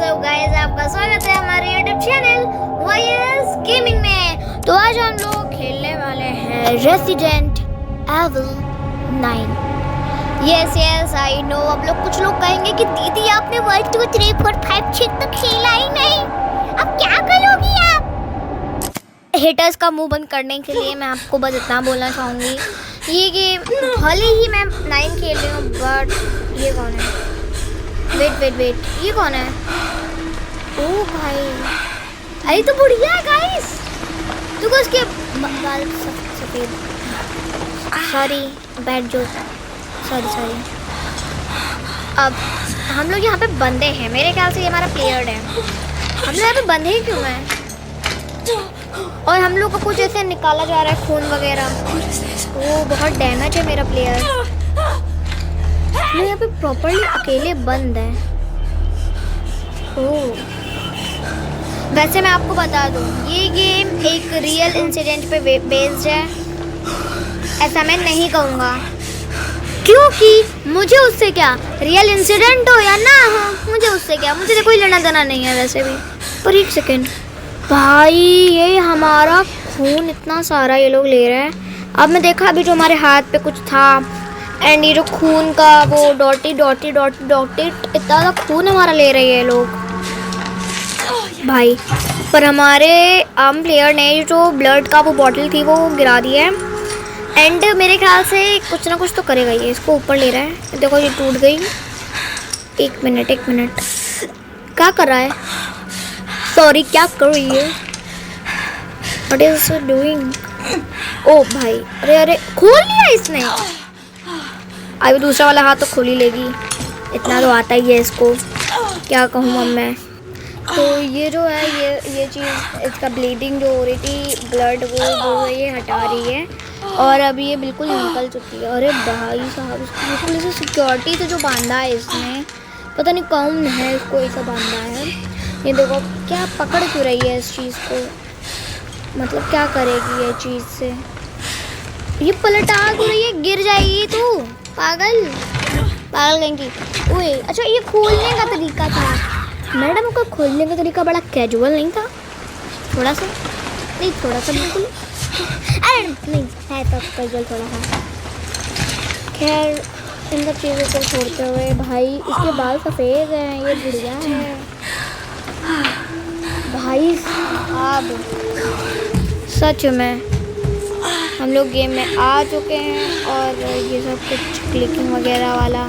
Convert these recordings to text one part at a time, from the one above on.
Hello guys, आपका स्वागत है हमारे YouTube चैनल वायस गेमिंग में। तो आज हम लोग खेलने वाले हैं Resident Evil 9। Yes I know. अब कुछ लोग कहेंगे कि दीदी आपने 1 2 3 4 5 6 तो खेला ही नहीं, अब क्या करोगी आप? हेटर्स का मुंह बंद करने के लिए मैं आपको बस इतना बोलना चाहूँगी, ये गेम भले ही मैं 9 खेल रही हूँ, बट ये कौन है? वेट, ये कौन है? ओ भाई, अरे तो बढ़िया है गाइस। देखो उसके बाल सफेद, सॉरी बैड जो, सॉरी। अब हम लोग यहाँ पे बंदे हैं, मेरे ख्याल से ये हमारा प्लेयर है। हम लोग यहाँ पे बंदे ही क्यों हैं? और हम लोग को कुछ ऐसे निकाला जा रहा है खून वगैरह। वो बहुत डैमेज है मेरा प्लेयर। मैं यहाँ पे प्रॉपर्ली अकेले बंद है। ओह, वैसे मैं आपको बता दूँ, ये गेम एक रियल इंसिडेंट पे बेस्ड है। ऐसा मैं नहीं कहूँगा, क्योंकि मुझे उससे क्या, रियल इंसिडेंट हो या ना हो, मुझे उससे क्या, मुझे तो कोई लेना देना नहीं है वैसे भी। पर एक सेकेंड भाई, ये हमारा खून इतना सारा ये लोग ले रहे हैं। अब मैं देखा अभी जो हमारे हाथ पे कुछ था, एंड ये जो खून का वो डॉटी इतना ज़्यादा खून हमारा ले रहे हैं लोग भाई। पर हमारे आम प्लेयर ने जो ब्लड का वो बॉटल थी वो गिरा दी है, एंड मेरे ख्याल से कुछ ना कुछ तो करेगा ये। इसको ऊपर ले रहा है, देखो ये टूट गई। एक मिनट, क्या कर रहा है? सॉरी, क्या कर रही है? What is doing? ओ भाई, अरे खोल लिया इसने। अभी दूसरा वाला हाथ तो खोल ही लेगी, इतना तो आता ही है इसको, क्या कहूँ अब मैं। तो ये जो है ये चीज़, इसका ब्लीडिंग जो हो रही थी, ब्लड वो ये हटा रही है, और अब ये बिल्कुल निकल चुकी है। अरे भाई साहब, बिल्कुल इसे सिक्योरिटी से जो बांधा है इसने, पता नहीं कौन है इसको ऐसा बांधा है। ये देखो क्या पकड़ क्यों रही है इस चीज़ को, मतलब क्या करेगी ये चीज़ से? ये पलटा क्यों रही है? गिर जाएगी तू, पागल कहीं की। ओए अच्छा, ये खोलने का तरीका था मैडम का, खोलने का तरीका बड़ा कैजुअल नहीं था? थोड़ा सा बिल्कुल, अरे नहीं है तो कैजुअल थोड़ा सा। खैर, इन सब चीज़ों को छोड़ते हुए भाई, इसके बाल सफ़ेद हैं, ये बढ़िया है भाई साहब। सच में हम लोग गेम में आ चुके हैं, और ये सब कुछ क्लिकिंग वगैरह वाला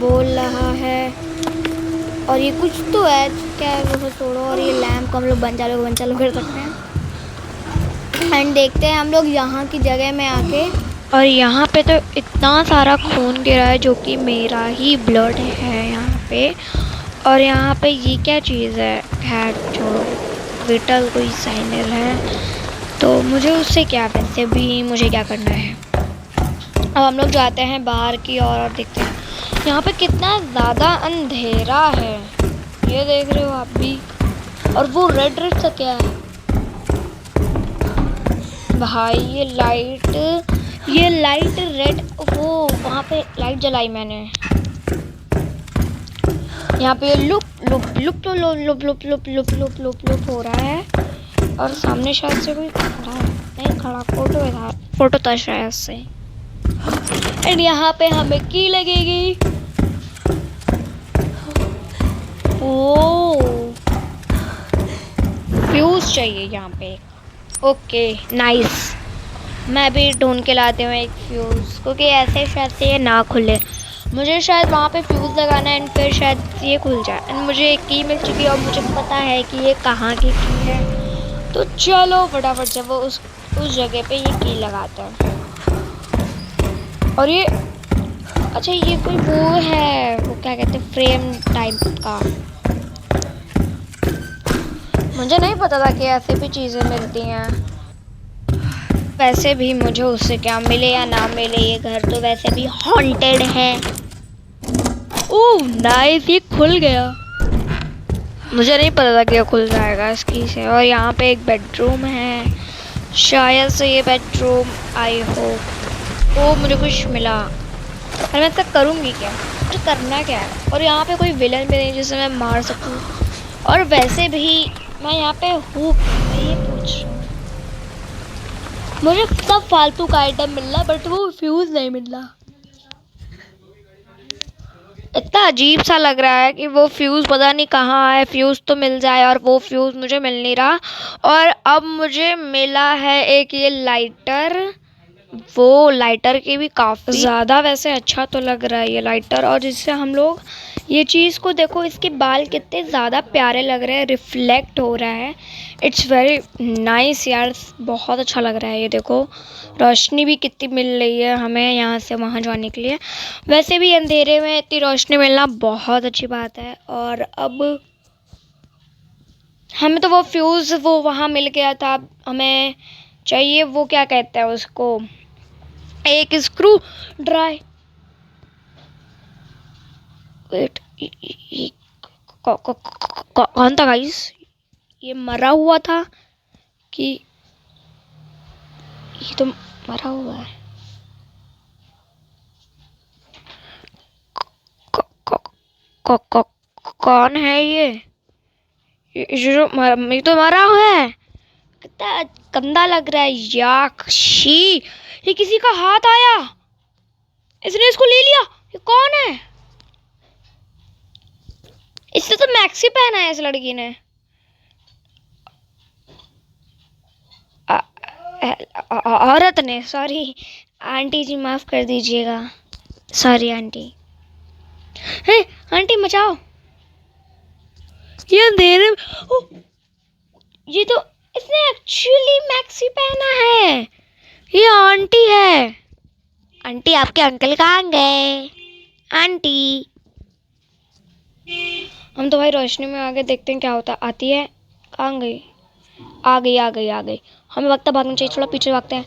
बोल रहा है, और ये कुछ तो है, क्या है वो छोड़ो। और ये लैम्प को हम लोग बंद चालू कर सकते हैं। एंड देखते हैं हम लोग यहाँ की जगह में आके, और यहाँ पे तो इतना सारा खून गिरा है जो कि मेरा ही ब्लड है यहाँ पे। और यहाँ पे ये क्या चीज़ है? खैर छोड़ो, विटल कोई साइनर है तो मुझे उससे क्या, वैसे भी मुझे क्या करना है। अब हम लोग जाते हैं बाहर की ओर और देखते हैं यहाँ पे कितना ज़्यादा अंधेरा है। ये देख रहे हो आप भी? और वो रेड सा क्या है भाई? ये लाइट रेड, वो वहाँ पे लाइट जलाई मैंने। यहाँ पे लुप हो रहा है, और सामने शायद से कोई खड़ा है, नहीं खड़ा, फोटो था शायद से। एंड यहाँ पे हमें की लगेगी। ओह, फ्यूज चाहिए यहाँ पे। ओके नाइस, मैं भी ढूंढ के लाती हूँ एक फ्यूज, क्योंकि ऐसे शायद से ये ना खुले। मुझे शायद वहाँ पे फ्यूज लगाना है, एंड फिर शायद ये खुल जाए। एंड मुझे एक की मिल चुकी है, और मुझे पता है कि ये कहाँ की है। तो चलो फटाफट से वो उस जगह पे ये की लगाते हैं। और ये अच्छा, ये कोई वो है, वो क्या कहते हैं, फ्रेम टाइप का। मुझे नहीं पता था कि ऐसे भी चीज़ें मिलती हैं। वैसे भी मुझे उससे क्या मिले या ना मिले, ये घर तो वैसे भी हॉन्टेड है। ओह नाइस, ये खुल गया। मुझे नहीं पता था कि ये खुल जाएगा इसकी से। और यहाँ पे एक बेडरूम है, शायद से ये बेडरूम, आई होप। ओ मुझे कुछ मिला, और मैं ऐसा करूँगी क्या? मुझे करना क्या है? और यहाँ पे कोई विलन भी नहीं जिसे मैं मार सकूँ। और वैसे भी मैं यहाँ पे हूँ, मैं ये पूछ रहा हूँ, मुझे सब फालतू का आइटम मिल रहा बट वो फ्यूज़ नहीं मिल रहा। इतना अजीब सा लग रहा है कि वो फ्यूज़ पता नहीं कहाँ है। फ्यूज़ तो मिल जाए और वो फ्यूज़ मुझे मिल नहीं रहा। और अब मुझे मिला है एक ये लाइटर। वो लाइटर की भी काफ़ी ज़्यादा वैसे अच्छा तो लग रहा है ये लाइटर। और जिससे हम लोग ये चीज़ को देखो, इसके बाल कितने ज़्यादा प्यारे लग रहे हैं, रिफ्लेक्ट हो रहा है। इट्स वेरी नाइस यार, बहुत अच्छा लग रहा है। ये देखो रोशनी भी कितनी मिल रही है हमें यहाँ से वहाँ जाने के लिए। वैसे भी अंधेरे में इतनी रोशनी मिलना बहुत अच्छी बात है। और अब हमें तो वो फ्यूज़ वो वहाँ मिल गया था, हमें चाहिए वो क्या कहते हैं उसको, एक स्क्रू ड्राई। वेट, कौन था गाइस? ये मरा हुआ था कि ये तो मरा हुआ है? कौन है ये जो ये तो मरा हुआ है। कितना गंदा लग रहा है याक शी। ये किसी का हाथ आया, इसने इसको ले लिया। ये कौन है? इसने तो मैक्सी पहना है इस लड़की ने। औरत ने, सॉरी आंटी जी माफ कर दीजिएगा, सॉरी आंटी। हे आंटी बचाओ, ये अंधेरे में ये तो इसने एक्चुअली मैक्सी पहना है। ये आंटी है। आंटी आपके अंकल कहाँ गए? आंटी हम तो भाई रोशनी में आगे देखते हैं क्या होता। आती है, कहाँ गई? आ गई आ गई आ गई। हमें वक्त भागना चाहिए, थोड़ा पीछे भागते हैं।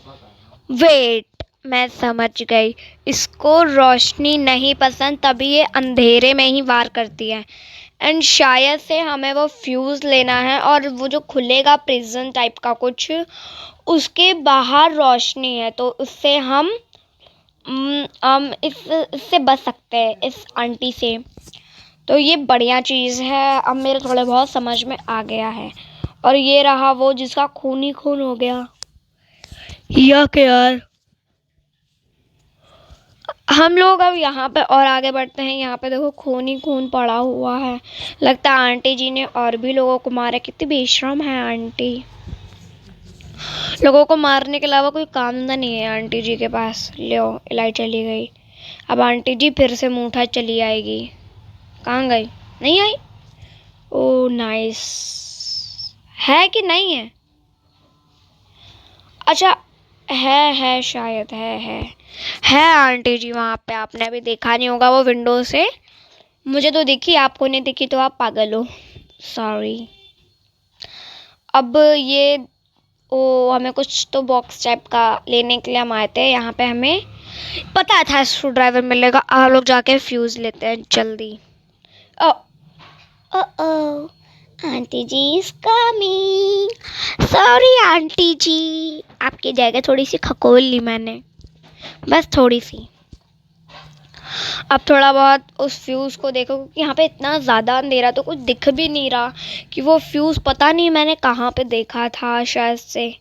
वेट, मैं समझ गई, इसको रोशनी नहीं पसंद तभी ये अंधेरे में ही वार करती है। एंड शायद से हमें वो फ्यूज़ लेना है और वो जो खुलेगा प्रिजन टाइप का कुछ, उसके बाहर रोशनी है तो उससे हम इससे बच सकते हैं, इस आंटी से। तो ये बढ़िया चीज़ है, अब मेरे थोड़े बहुत समझ में आ गया है। और ये रहा वो जिसका खून ही खून हो गया। या क्या यार, हम लोग अब यहाँ पे और आगे बढ़ते हैं। यहाँ पे देखो खून ही खून पड़ा हुआ है, लगता है आंटी जी ने और भी लोगों को मारा। कितनी बेशरम है आंटी, लोगों को मारने के अलावा कोई काम धंधा नहीं है आंटी जी के पास। लो लाइट चली गई, अब आंटी जी फिर से मुँह उठा चली आएगी। कहाँ गई? नहीं आई? ओ नाइस, है कि नहीं है? अच्छा है शायद है आंटी जी वहाँ पे। आपने अभी देखा नहीं होगा वो विंडो से, मुझे तो दिखी, आपको नहीं दिखी तो आप पागल हो, सॉरी। अब ये हमें कुछ तो बॉक्स टाइप का लेने के लिए हम आए थे यहाँ पे। हमें पता था स्क्रू ड्राइवर मिलेगा। आप लोग जाके फ्यूज़ लेते हैं जल्दी। Oh aunty ji is coming. Sorry aunty ji, आपकी जगह थोड़ी सी खकोल ली मैंने, बस थोड़ी सी। अब थोड़ा बहुत उस फ्यूज़ को देखो, क्योंकि यहाँ पे इतना ज़्यादा अंधेरा तो कुछ दिख भी नहीं रहा कि वो फ्यूज़ पता नहीं मैंने कहाँ पे देखा था शायद से।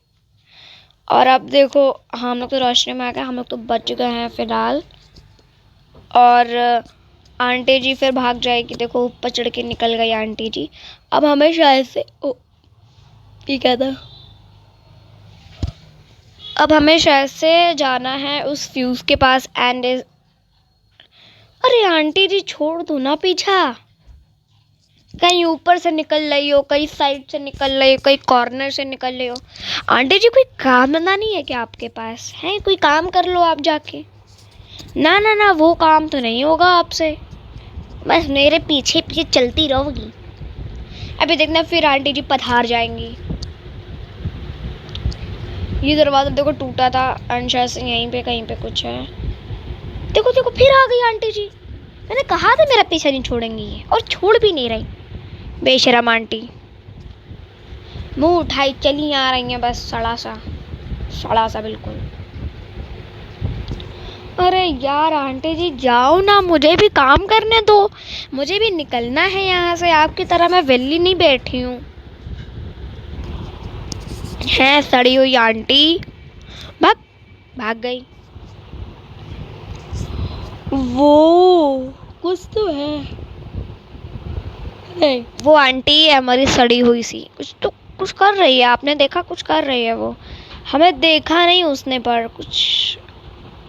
और अब देखो हम लोग तो रोशनी में आ गए, हम लोग तो बच गए हैं फ़िलहाल। और आंटी जी फिर भाग जाएगी। देखो ऊपर चढ़ के निकल गई आंटी जी। अब हमें शायद से ये क्या था, अब हमें शायद से जाना है उस फ्यूज़ के पास। एंड अरे आंटी जी छोड़ दो ना पीछा, कहीं ऊपर से निकल रही हो, कहीं साइड से निकल रही हो, कहीं कॉर्नर से निकल रही हो। आंटी जी कोई काम धंधा नहीं है क्या आपके पास? है कोई काम कर लो आप जाके। ना ना ना, वो काम तो नहीं होगा आपसे, बस मेरे पीछे पीछे चलती रहोगी। अभी देखना फिर आंटी जी पधार जाएंगी। ये दरवाज़ा देखो टूटा था, एंड शायद से यहीं पे कहीं पे कुछ है। देखो देखो फिर आ गई आंटी जी। मैंने कहा था मेरा पीछा नहीं छोड़ेंगी ये, और छोड़ भी नहीं रही बेशरम आंटी। मुंह उठाई चली आ रही हैं बस, सड़ा सा बिल्कुल। अरे यार आंटी जी जाओ ना, मुझे भी काम करने दो, मुझे भी निकलना है यहाँ से। आपकी तरह मैं वेली नहीं बैठी हूँ। है सड़ी हुई आंटी, भाग भाग गई। वो कुछ तो है। नहीं वो आंटी है हमारी सड़ी हुई सी, कुछ कर रही है। आपने देखा कुछ कर रही है वो? हमें देखा नहीं उसने, पर कुछ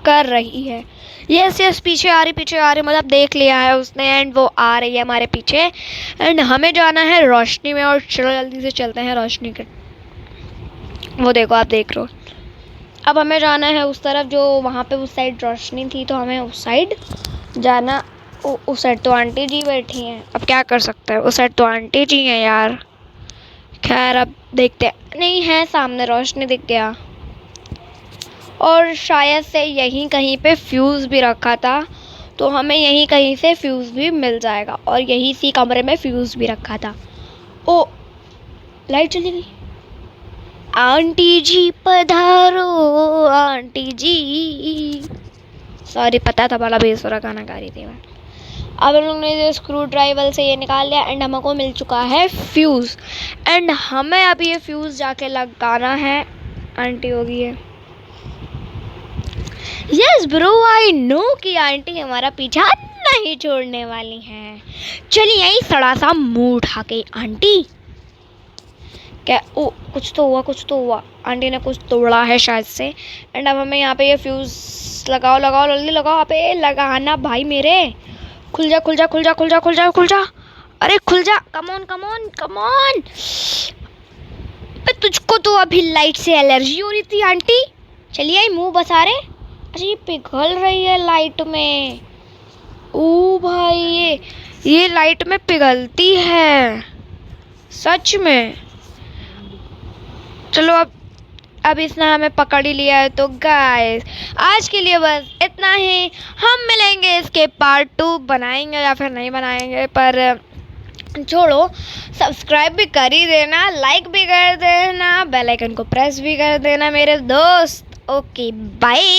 कर रही है। यस यस पीछे आ रही, मतलब देख लिया है उसने एंड वो आ रही है हमारे पीछे। एंड हमें जाना है रोशनी में, और चलो जल्दी से चलते हैं रोशनी के। वो देखो आप देख रहे हो, अब हमें जाना है उस तरफ जो वहाँ पे उस साइड रोशनी थी, तो हमें उस साइड जाना। उस साइड तो आंटी जी बैठी हैं, अब क्या कर सकते हैं, उस साइड तो आंटी जी हैं यार। खैर अब देखते हैं। नहीं है सामने रोशनी दिख गया, और शायद से यहीं कहीं पे फ्यूज़ भी रखा था, तो हमें यहीं कहीं से फ्यूज़ भी मिल जाएगा। और यही सी कमरे में फ्यूज़ भी रखा था। ओ लाइट चली गई। आंटी जी पधारो आंटी जी। सॉरी पता था वाला बेसुरा गाना गा रही थी मैं। अब हम लोग ने स्क्रू ड्राइवर से ये निकाल लिया एंड हमको मिल चुका है फ्यूज़। एंड हमें अब ये फ्यूज़ जाके लगाना है। आंटी होगी है। यस ब्रो आई नो कि आंटी हमारा पीछा नहीं छोड़ने वाली हैं। चलिए यही सड़ा सा मुंह उठा के आंटी। क्या ओ कुछ तो हुआ, आंटी ने कुछ तोड़ा है शायद से। एंड अब हमें यहाँ पे ये फ्यूज़ लगाओ जल्दी लगाओ। अबे लगाना भाई मेरे। खुल जा। अरे खुल जा, कम ऑन। तुझको तो अभी लाइट से एलर्जी हो रही थी आंटी, चलिए आई मुंह बसा रहे। अच्छा ये पिघल रही है लाइट में। ओ भाई ये लाइट में पिघलती है सच में। चलो अब इसने हमें पकड़ ही लिया है। तो गाइस आज के लिए बस इतना ही। हम मिलेंगे इसके पार्ट 2 बनाएंगे या फिर नहीं बनाएंगे, पर छोड़ो। सब्सक्राइब भी कर ही देना, लाइक भी कर देना, बेल आइकन को प्रेस भी कर देना मेरे दोस्त। Okay bye.